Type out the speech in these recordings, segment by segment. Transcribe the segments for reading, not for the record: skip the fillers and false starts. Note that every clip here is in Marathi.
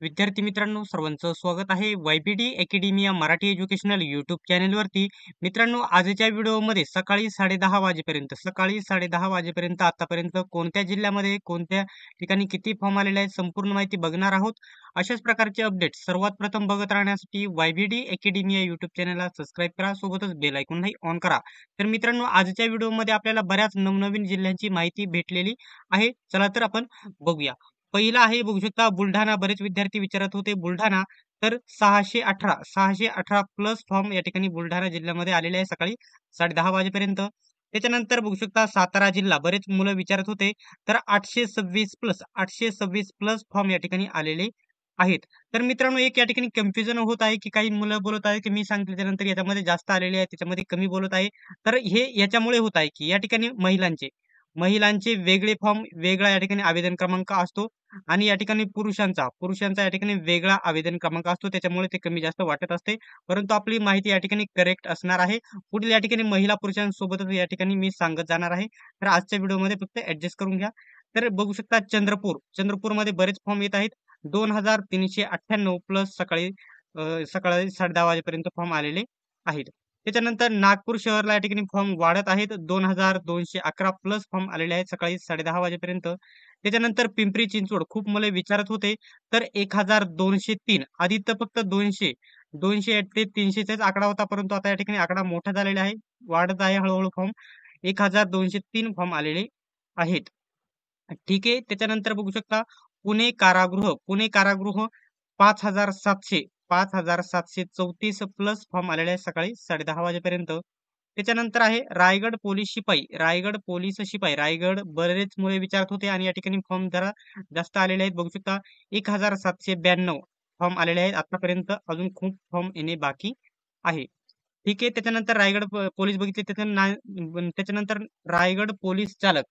विद्यार्थी मित्रांनो, सर्वांचं स्वागत आहे YPT अकॅडमिया मराठी एज्युकेशनल यूट्यूब चॅनेलवरती. मित्रांनो, आजच्या व्हिडिओमध्ये सकाळी 10:30 वाजेपर्यंत आतापर्यंत कोणत्या जिल्ह्यामध्ये कोणत्या ठिकाणी किती फॉर्म आलेले आहेत संपूर्ण माहिती बघणार आहोत. अशाच प्रकारचे अपडेट सर्वात प्रथम बघत राहण्यासाठी YPT अकॅडमिया यूट्यूब चॅनलला सबस्क्राईब करा, सोबतच बेल आयकॉनही ऑन करा. तर मित्रांनो, आजच्या व्हिडिओमध्ये आपल्याला बऱ्याच नवनवीन जिल्ह्यांची माहिती भेटलेली आहे. चला तर आपण बघूया. पहिला आहे, बघू शकता, बुलढाणा. बरेच विद्यार्थी विचारत होते बुलढाणा. तर 618 प्लस फॉर्म या ठिकाणी बुलढाणा जिल्ह्यामध्ये आलेले आहे सकाळी 10:30 वाजेपर्यंत. त्याच्यानंतर बघू शकता सातारा जिल्हा. बरेच मुलं विचारत होते, तर 826 प्लस फॉर्म या ठिकाणी आलेले आहेत. तर मित्रांनो, एक या ठिकाणी कन्फ्युजन होत आहे, की काही मुलं बोलत आहे की मी सांगितलं त्यानंतर याच्यामध्ये जास्त आलेले आहे, त्याच्यामध्ये कमी बोलत आहे. तर हे याच्यामुळे होत आहे, की या ठिकाणी महिलांचे वेगळे फॉर्म, वेगळा या ठिकाणी आवेदन क्रमांक असतो आणि या ठिकाणी पुरुषांचा या ठिकाणी वेगळा आवेदन क्रमांक असतो. त्याच्यामुळे ते कमी जास्त वाटत असते. परंतु आपली माहिती या ठिकाणी करेक्ट असणार आहे. पुढील या ठिकाणी महिला पुरुषांसोबतच या ठिकाणी मी सांगत जाणार आहे. तर आजच्या व्हिडिओमध्ये फक्त ऍडजस्ट करून घ्या. तर बघू शकता चंद्रपूरमध्ये बरेच फॉर्म येत आहेत. 2398 प्लस सकाळी 10:30 वाजेपर्यंत फॉर्म आलेले आहेत. त्याच्यानंतर नागपूर शहरला या ठिकाणी फॉर्म वाढत आहेत. 2211 प्लस फॉर्म आलेले आहेत सकाळी 10:30 वाजेपर्यंत. त्याच्यानंतर पिंपरी चिंचवड, खूप मुले विचारत होते, तर 1203. आधी तर फक्त 200 ते 300चाच आकडा होता, परंतु आता या ठिकाणी आकडा मोठा झालेला आहे, वाढत आहे हळूहळू फॉर्म. 1203 फॉर्म आलेले आहेत. ठीक आहे. त्याच्यानंतर बघू शकता पुणे कारागृह 5734 प्लस फॉर्म आलेले आहेत सकाळी 10:30 वाजेपर्यंत. त्याच्यानंतर आहे रायगड. बरेच मुले विचारत होते आणि या ठिकाणी फॉर्म जरा जास्त आलेले आहेत. बघू शकता 1792 फॉर्म आलेले आहेत आतापर्यंत. अजून खूप फॉर्म येणे बाकी आहे. ठीक आहे. त्याच्यानंतर पोलीस बघितले, त्याच्यानंतर रायगड पोलीस चालक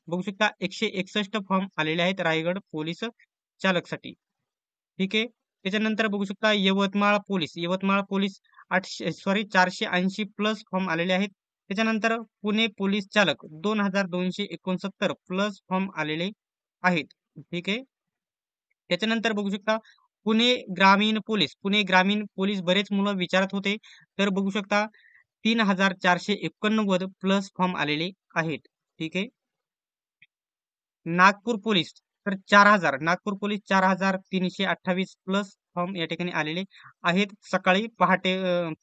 बघू शकता 161 फॉर्म आलेले आहेत रायगड पोलीस चालकसाठी. ठीक आहे. त्याच्यानंतर बघू शकता यवतमाळ पोलीस 480 प्लस फॉर्म आलेले आहेत. त्याच्यानंतर पुणे पोलीस चालक 2269 प्लस फॉर्म आलेले आहेत. ठीक आहे. त्याच्यानंतर बघू शकता पुणे ग्रामीण पोलीस बरेच मुलं विचारत होते, तर बघू शकता 3489 प्लस फॉर्म आलेले आहेत. ठीक आहे. नागपूर पोलीस 4328 प्लस फॉर्म या ठिकाणी आलेले आहेत सकाळी पहाटे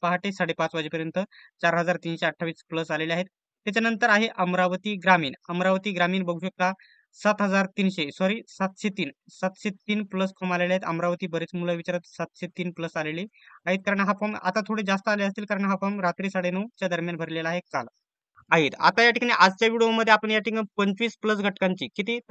5:30 वाजेपर्यंत 4328 प्लस आलेले आहेत. त्याच्यानंतर आहे अमरावती ग्रामीण बघू शकता 703 प्लस फॉर्म आलेले आहेत. अमरावती, बरेच मुलं विचारत 703 प्लस आलेले आहेत, कारण हा फॉर्म आता थोडे जास्त आले असतील, कारण हा फॉर्म रात्री 9:30च्या दरम्यान भरलेला आहे काल आहेत. आता या ठिकाणी आजच्या व्हिडिओमध्ये आपण या ठिकाणी 25 प्लस घटकांची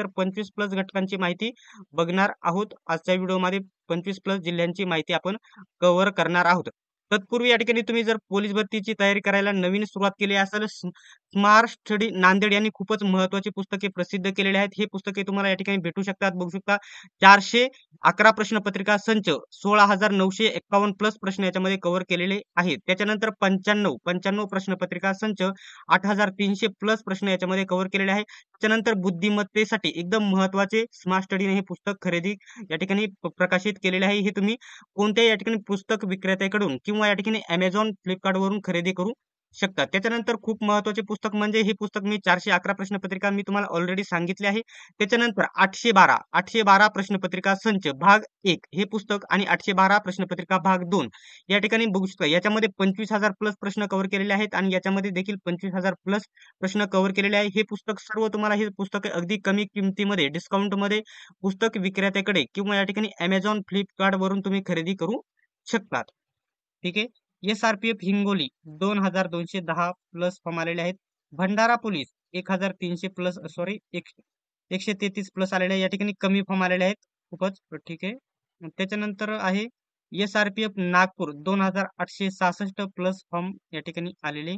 25 प्लस घटकांची माहिती बघणार आहोत. आजच्या व्हिडिओमध्ये 25 प्लस जिल्ह्यांची माहिती आपण कव्हर करणार आहोत. तत्पूर्वी या ठिकाणी तुम्ही जर पोलीस भरतीची तयारी करायला नवीन सुरुवात केली असेल, स्मार्ट स्टडी नांदेड यांनी खूपच महत्त्वाची पुस्तके प्रसिद्ध केलेली आहेत. ही पुस्तके तुम्हाला या ठिकाणी भेटू शकतात. बघू शकता 411 प्रश्नपत्रिका संच, 16,951 प्लस प्रश्न याच्यामध्ये कव्हर केलेले आहेत. त्याच्यानंतर 95 प्रश्नपत्रिका संच, 8,300 प्लस प्रश्न याच्यामध्ये कव्हर केलेले आहे. त्याच्यानंतर बुद्धिमत्तेसाठी एकदम महत्त्वाचे स्मार्ट स्टडीने हे पुस्तक खरेदी या ठिकाणी प्रकाशित केलेले आहे. हे तुम्ही कोणत्याही या ठिकाणी पुस्तक विक्रेत्याकडून किंवा या ठिकाणी Amazon, Flipkart वरून खरेदी करू शकता. त्याच्यानंतर खूप महत्त्वाचे पुस्तक म्हणजे हे पुस्तक, मी 411 प्रश्नपत्रिका मी तुम्हाला ऑलरेडी सांगितले आहे. त्याच्यानंतर 812 प्रश्नपत्रिका संच भाग 1 हे पुस्तक आणि 812 प्रश्नपत्रिका भाग 2 या ठिकाणी बघू शकता. याच्यामध्ये 25,000 प्लस प्रश्न कव्हर केलेले आहेत आणि याच्यामध्ये देखील 25,000 प्लस प्रश्न कव्हर केलेले आहे. हे पुस्तक सर्व तुम्हाला, हे पुस्तक अगदी कमी किमतीमध्ये, डिस्काउंटमध्ये पुस्तक विक्रेत्याकडे किंवा या ठिकाणी Amazon, Flipkart वरून तुम्ही खरेदी करू शकतात. ठीक आहे. SRPF हिंगोली 2210 प्लस फॉर्म आलेले आहेत. भंडारा पोलीस 1300 प्लस 133 प्लस आलेले आहे. या ठिकाणी कमी फॉर्म आलेले आहेत खूपच. ठीक आहे. त्याच्यानंतर आहे SRPF नागपूर 2866 प्लस फॉर्म या ठिकाणी आलेले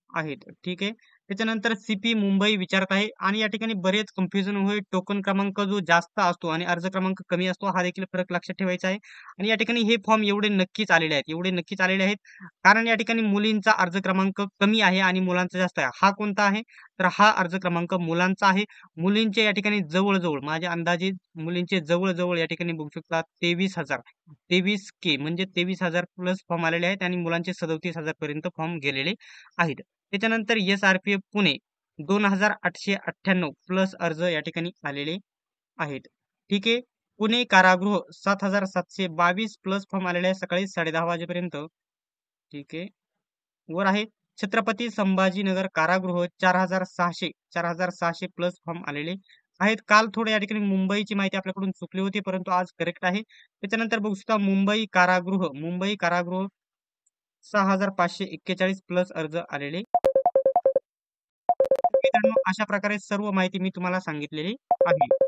आहेत. ठीक आहे. त्याच्यानंतर सीपी मुंबई विचारत आहे आणि या ठिकाणी बरेच कन्फ्युजन होईल. टोकन क्रमांक जो जास्त असतो आणि अर्ज क्रमांक कमी असतो हा देखील फरक लक्षात ठेवायचा आहे. आणि या ठिकाणी हे फॉर्म एवढे नक्कीच आलेले आहेत, एवढे नक्कीच आलेले आहेत. कारण या ठिकाणी मुलींचा अर्ज क्रमांक कमी आहे आणि मुलांचा जास्त आहे. हा कोणता आहे? तर हा अर्ज क्रमांक मुलांचा आहे. मुलींचे या ठिकाणी जवळ-जवळ माझ्या अंदाजे मुलींचे जवळ-जवळ या ठिकाणी बघू शकता 23,000 23K म्हणजे 23,000 प्लस फॉर्म आलेले आहेत आणि मुलांचे 37,000 पर्यंत फॉर्म गेलेले आहेत. त्याच्यानंतर एस-आर-पी-एफ पुणे 2,898 प्लस अर्ज या ठिकाणी आलेले आहेत. ठीक आहे. पुणे कारागृह 7,722 प्लस फॉर्म आलेले आहे सकाळी 10:30 वाजेपर्यंत. ठीक आहे. वर आहे छत्रपती संभाजीनगर कारागृह 4,600 प्लस फॉर्म आलेले आहेत. काल थोडं या ठिकाणी मुंबईची माहिती आपल्याकडून चुकली होती, परंतु आज करेक्ट आहे. त्याच्यानंतर बघू शकता मुंबई कारागृह 6,541 प्लस अर्ज आलेले. मित्रांनो, अशा प्रकारे सर्व माहिती मी तुम्हाला सांगितलेली आहे.